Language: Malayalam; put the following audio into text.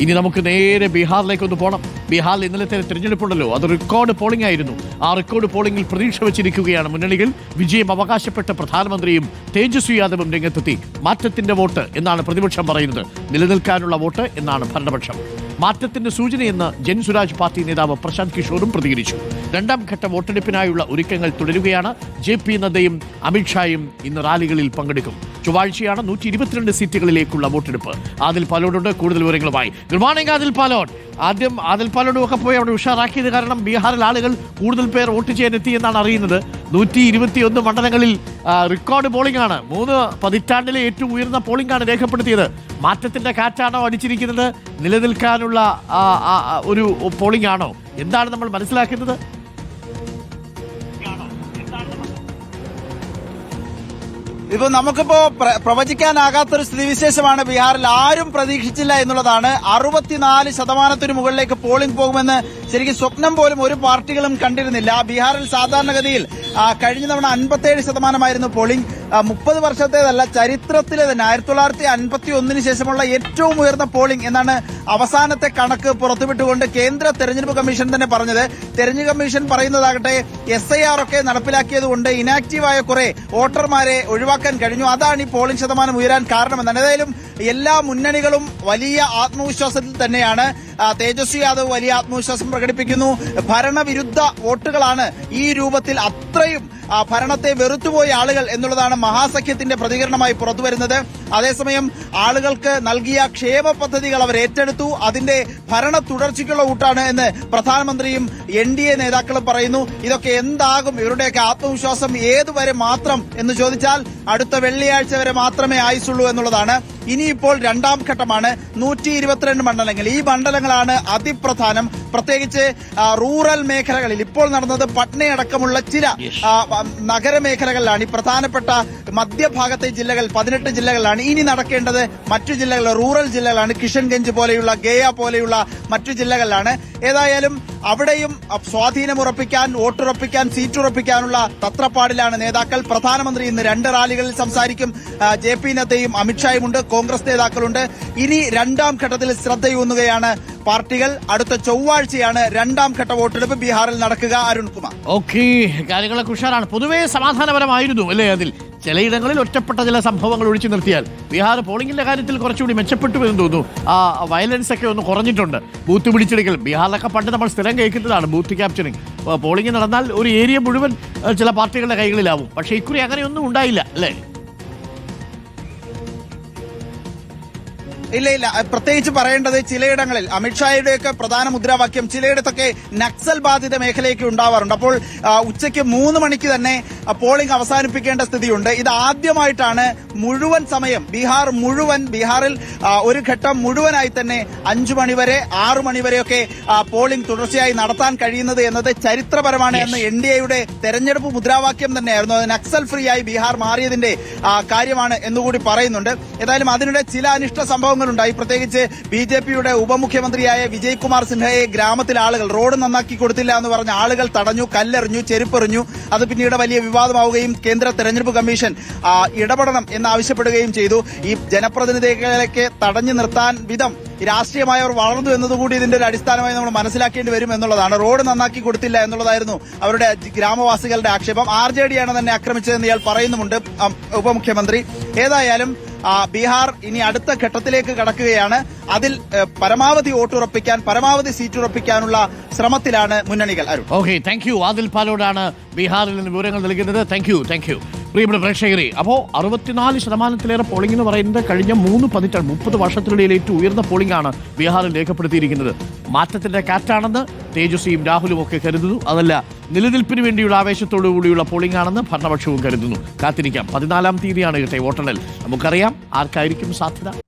ഇനി നമുക്ക് നേരെ ബീഹാറിലേക്ക് ഒന്ന് പോകണം. ബീഹാറിൽ ഇന്നലത്തെ തിരഞ്ഞെടുപ്പുണ്ടല്ലോ, അത് റെക്കോർഡ് പോളിംഗ് ആയിരുന്നു. ആ റെക്കോർഡ് പോളിംഗിൽ പ്രതീക്ഷ വെച്ചിരിക്കുകയാണ് മുന്നണികൾ. വിജയം അവകാശപ്പെട്ട പ്രധാനമന്ത്രിയും തേജസ്വി യാദവും രംഗത്തെത്തി. മാറ്റത്തിന്റെ വോട്ട് എന്നാണ് പ്രതിപക്ഷം പറയുന്നത്, നിലനിൽക്കാനുള്ള വോട്ട് എന്നാണ് ഭരണപക്ഷം. മാറ്റത്തിന്റെ സൂചനയെന്ന് ജൻസുരാജ് പാർട്ടി നേതാവ് പ്രശാന്ത് കിഷോറും പ്രതികരിച്ചു. രണ്ടാം ഘട്ട വോട്ടെടുപ്പിനായുള്ള ഒരുക്കങ്ങൾ തുടരുകയാണ്. JP നദ്ദയും അമിത്ഷായും ഇന്ന് റാലികളിൽ പങ്കെടുക്കും. ചൊവ്വാഴ്ചയാണ് 122 സീറ്റുകളിലേക്കുള്ള വോട്ടെടുപ്പ്. ആദിൽ പാലോടുണ്ട് കൂടുതൽ വിവരങ്ങളുമായി. Good morning Adil Palode. ആദ്യം ആദിൽ പാലോടും ഒക്കെ പോയി അവിടെ ഉഷാറാക്കിയത് കാരണം ബീഹാറിൽ ആളുകൾ കൂടുതൽ പേർ വോട്ട് ചെയ്യാൻ എത്തി എന്നാണ് അറിയുന്നത്. 121 മണ്ഡലങ്ങളിൽ റെക്കോർഡ് പോളിംഗ് ആണ്. 3 പതിറ്റാണ്ടിലെ ഏറ്റവും ഉയർന്ന പോളിംഗ് ആണ് രേഖപ്പെടുത്തിയത്. മാറ്റത്തിന്റെ കാറ്റാണോ അടിച്ചിരിക്കുന്നത്, നിലനിൽക്കാനുള്ള ഒരു പോളിംഗ് ആണോ, എന്താണ് നമ്മൾ മനസ്സിലാക്കുന്നത്? ഇപ്പൊ നമുക്കിപ്പോ പ്രവചിക്കാനാകാത്തൊരു സ്ഥിതിവിശേഷമാണ്. ബീഹാറിൽ ആരും പ്രതീക്ഷിച്ചില്ല എന്നുള്ളതാണ്. 64% മുകളിലേക്ക് പോളിംഗ് പോകുമെന്ന് ശരിക്കും സ്വപ്നം പോലും ഒരു പാർട്ടികളും കണ്ടിരുന്നില്ല. ബീഹാറിൽ സാധാരണഗതിയിൽ കഴിഞ്ഞ തവണ 57% പോളിംഗ്. 30 വർഷത്തേതല്ല, ചരിത്രത്തിലെ തന്നെ 1951 ശേഷമുള്ള ഏറ്റവും ഉയർന്ന പോളിംഗ് എന്നാണ് അവസാനത്തെ കണക്ക് പുറത്തുവിട്ടുകൊണ്ട് കേന്ദ്ര തെരഞ്ഞെടുപ്പ് കമ്മീഷൻ തന്നെ പറഞ്ഞത്. തെരഞ്ഞെടുപ്പ് കമ്മീഷൻ പറയുന്നതാകട്ടെ SIR ഒക്കെ നടപ്പിലാക്കിയതുകൊണ്ട് ഇനാക്റ്റീവായ കുറെ വോട്ടർമാരെ ഒഴിവാക്കാൻ കഴിഞ്ഞു. അതാണ് ഈ പോളിംഗ് ശതമാനം ഉയരാൻ കാരണമെന്നാണ്. ഏതായാലും എല്ലാ മുന്നണികളും വലിയ ആത്മവിശ്വാസത്തിൽ തന്നെയാണ്. തേജസ്വി യാദവ് വലിയ ആത്മവിശ്വാസം പ്രകടിപ്പിക്കുന്നു. ഭരണവിരുദ്ധ വോട്ടുകളാണ് ഈ രൂപത്തിൽ അത്രയും ഭരണത്തെ വെറുത്തുപോയ ആളുകൾ എന്നുള്ളതാണ് മഹാസഖ്യത്തിന്റെ പ്രതികരണമായി പുറത്തുവരുന്നത്. അതേസമയം ആളുകൾക്ക് നൽകിയ ക്ഷേമ പദ്ധതികൾ അവർ ഏറ്റെടുത്തു. അതിന്റെ ഭരണ തുടർച്ചയ്ക്കുള്ള ഊട്ടാണ് എന്ന് പ്രധാനമന്ത്രിയും NDA നേതാക്കളും പറയുന്നു. ഇതൊക്കെ എന്താകും, ഇവരുടെയൊക്കെ ആത്മവിശ്വാസം ഏതുവരെ മാത്രം എന്ന് ചോദിച്ചാൽ അടുത്ത വെള്ളിയാഴ്ച വരെ മാത്രമേ ആയുസുള്ളൂ എന്നുള്ളതാണ്. ഇനിയിപ്പോൾ രണ്ടാം ഘട്ടമാണ്. 122 മണ്ഡലങ്ങൾ. ഈ മണ്ഡലങ്ങളാണ് അതിപ്രധാനം. പ്രത്യേകിച്ച് റൂറൽ മേഖലകളിൽ ഇപ്പോൾ നടന്നത് പട്നയടക്കമുള്ള ചില നഗരമേഖലകളിലാണ്. ഈ പ്രധാനപ്പെട്ട മധ്യഭാഗത്തെ ജില്ലകൾ 18 ജില്ലകളിലാണ്. ഇനി നടക്കേണ്ടത് മറ്റു ജില്ലകൾ, റൂറൽ ജില്ലകളാണ്. കിഷൻഗഞ്ച് പോലെയുള്ള, ഗയ പോലെയുള്ള മറ്റു ജില്ലകളിലാണ്. ഏതായാലും അവിടെയും സ്വാധീനമുറപ്പിക്കാൻ, വോട്ടുറപ്പിക്കാൻ, സീറ്റുറപ്പിക്കാനുള്ള തത്രപ്പാടിലാണ് നേതാക്കൾ. പ്രധാനമന്ത്രി ഇന്ന് 2 റാലികളിൽ സംസാരിക്കും. JP നദ്ദയും അമിത്ഷായും ഉണ്ട്, കോൺഗ്രസ് നേതാക്കളുണ്ട്. ഇനി രണ്ടാം ഘട്ടത്തിൽ ശ്രദ്ധയൂന്നുകയാണ് പാർട്ടികൾ. അടുത്ത ചൊവ്വാഴ്ചയാണ് രണ്ടാം ഘട്ട വോട്ടെടുപ്പ് ബീഹാറിൽ നടക്കുക. അരുൺകുമാർ. ഓക്കെ, കാര്യങ്ങളൊക്കെ ഉഷാറാണ്. പൊതുവെ സമാധാനപരമായിരുന്നു അല്ലേ? അതിൽ ചിലയിടങ്ങളിൽ ഒറ്റപ്പെട്ട ചില സംഭവങ്ങൾ ഒഴിച്ചു നിർത്തിയാൽ ബീഹാർ പോളിംഗിന്റെ കാര്യത്തിൽ കുറച്ചുകൂടി മെച്ചപ്പെട്ടു എന്ന് തോന്നുന്നു. വയലൻസ് ഒക്കെ ഒന്ന് കുറഞ്ഞിട്ടുണ്ട്. ബൂത്ത് പിടിച്ചെടുക്കൽ ബീഹാറിലൊക്കെ പണ്ട് നമ്മൾ സ്ഥിരം കേൾക്കുന്നതാണ്. Booth capturing. പോളിംഗ് നടന്നാൽ ഒരു ഏരിയ മുഴുവൻ ചില പാർട്ടികളുടെ കൈകളിലാവും. പക്ഷേ ഇക്കുറി അങ്ങനെയൊന്നും ഉണ്ടായില്ല അല്ലേ? ഇല്ല, പ്രത്യേകിച്ച് പറയേണ്ടത് ചിലയിടങ്ങളിൽ അമിത്ഷായുടെയൊക്കെ പ്രധാന മുദ്രാവാക്യം ചിലയിടത്തൊക്കെ നക്സൽ ബാധിത മേഖലയൊക്കെ ഉണ്ടാവാറുണ്ട്. അപ്പോൾ ഉച്ചയ്ക്ക് 3 മണിക്ക് തന്നെ പോളിംഗ് അവസാനിപ്പിക്കേണ്ട സ്ഥിതിയുണ്ട്. ഇത് ആദ്യമായിട്ടാണ് മുഴുവൻ സമയം ബീഹാറിൽ ഒരു ഘട്ടം മുഴുവനായി തന്നെ 5 മണിവരെ 6 മണിവരെയൊക്കെ പോളിംഗ് തുടർച്ചയായി നടത്താൻ കഴിയുന്നത് എന്നത് ചരിത്രപരമാണ് എന്ന് NDAയുടെ തെരഞ്ഞെടുപ്പ് മുദ്രാവാക്യം തന്നെയായിരുന്നു. അത് നക്സൽ ഫ്രീ ആയി ബീഹാർ മാറിയതിന്റെ കാര്യമാണ് എന്നുകൂടി പറയുന്നുണ്ട്. ഏതായാലും അതിനിടെ ചില അനിഷ്ട സംഭവങ്ങളുണ്ടായി. പ്രത്യേകിച്ച് BJPയുടെ ഉപമുഖ്യമന്ത്രിയായ വിജയ് കുമാർ സിൻഹയെ ഗ്രാമത്തിലെ ആളുകൾ റോഡ് നന്നാക്കി കൊടുത്തില്ല എന്ന് പറഞ്ഞ ആളുകൾ തടഞ്ഞു, കല്ലെറിഞ്ഞു, ചെരുപ്പെറിഞ്ഞു. അത് പിന്നീട് വലിയ വിവാദമാവുകയും കേന്ദ്ര തെരഞ്ഞെടുപ്പ് കമ്മീഷൻ ഇടപെടണം എന്നാവശ്യപ്പെടുകയും ചെയ്തു. ഈ ജനപ്രതിനിധികളെ തടഞ്ഞു നിർത്താൻ വിധം രാഷ്ട്രീയമായി അവർ വളർന്നു എന്നതുകൂടി ഇതിന്റെ ഒരു അടിസ്ഥാനമായി നമ്മൾ മനസ്സിലാക്കേണ്ടി വരും എന്നുള്ളതാണ്. റോഡ് നന്നാക്കി കൊടുത്തില്ല എന്നുള്ളതായിരുന്നു അവരുടെ ഗ്രാമവാസികളുടെ ആക്ഷേപം. RJD ആണ് തന്നെ ആക്രമിച്ചതെന്ന് ഇയാൾ പറയുന്നുമുണ്ട്, ഉപമുഖ്യമന്ത്രി. ഏതായാലും ബീഹാർ ഇനി അടുത്ത ഘട്ടത്തിലേക്ക് കടക്കുകയാണ്. അതിൽ പരമാവധി വോട്ടുറപ്പിക്കാൻ, പരമാവധി സീറ്റുറപ്പിക്കാനുള്ള ശ്രമത്തിലാണ് മുന്നണികൾ. Okay, thank you. ആദിൽ പാലോടാണ് ബീഹാറിൽ നിന്ന് വിവരങ്ങൾ നൽകുന്നത്. Thank you. പ്രിയപ്പെട്ട പ്രേക്ഷകരെ, അപ്പോൾ 64% പോളിംഗ് എന്ന് പറയുന്നത് കഴിഞ്ഞ 3 പതിറ്റാണ്ട് 30 വർഷത്തിനിടയിൽ ഏറ്റവും ഉയർന്ന പോളിംഗ് ആണ് ബീഹാറിൽ രേഖപ്പെടുത്തിയിരിക്കുന്നത്. മാറ്റത്തിന്റെ കാറ്റാണെന്ന് തേജസ്വിയും രാഹുലും ഒക്കെ കരുതുന്നു. അതല്ല, നിലനിൽപ്പിന് വേണ്ടിയുള്ള ആവേശത്തോടു കൂടിയുള്ള പോളിംഗ് ആണെന്ന് ഭരണപക്ഷവും കരുതുന്നു. കാത്തിരിക്കാം. 14-ാം തീയതിയാണ് വോട്ടെണ്ണൽ. നമുക്കറിയാം ആർക്കായിരിക്കും സാധ്യത.